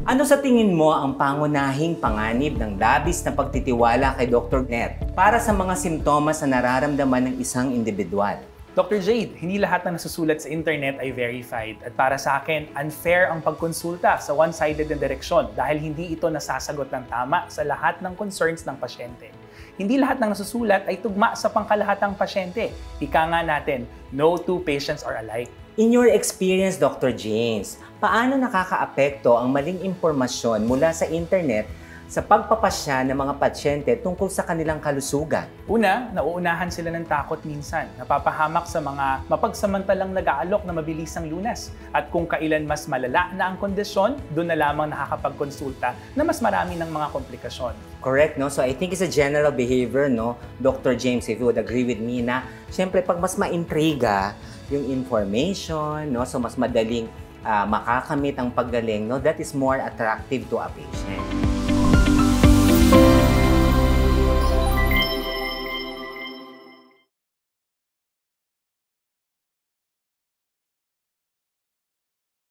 Ano sa tingin mo ang pangunahing panganib ng labis na pagtitiwala kay Dr. Net para sa mga simptomas na nararamdaman ng isang individual? Dr. Jade, hindi lahat ng nasusulat sa internet ay verified at para sa akin, unfair ang pagkonsulta sa one-sided na direksyon dahil hindi ito nasasagot ng tama sa lahat ng concerns ng pasyente. Hindi lahat ng nasusulat ay tugma sa pangkalahatang pasyente. Ika nga natin, no two patients are alike. In your experience, Dr. James, paano nakakaapekto ang maling impormasyon mula sa internet sa pagpapasya ng mga pasyente tungkol sa kanilang kalusugan? Una, nauunahan sila ng takot minsan. Napapahamak sa mga mapagsamantalang nag-aalok na mabilisang lunas. At kung kailan mas malala na ang kondisyon, doon na lamang nakakapagkonsulta na mas marami ng mga komplikasyon. Correct, no? So I think it's a general behavior, no? Dr. James, if you would agree with me na, syempre pag mas maintriga yung information, no? So mas madaling makakamit ang paggaling, no? That is more attractive to a patient.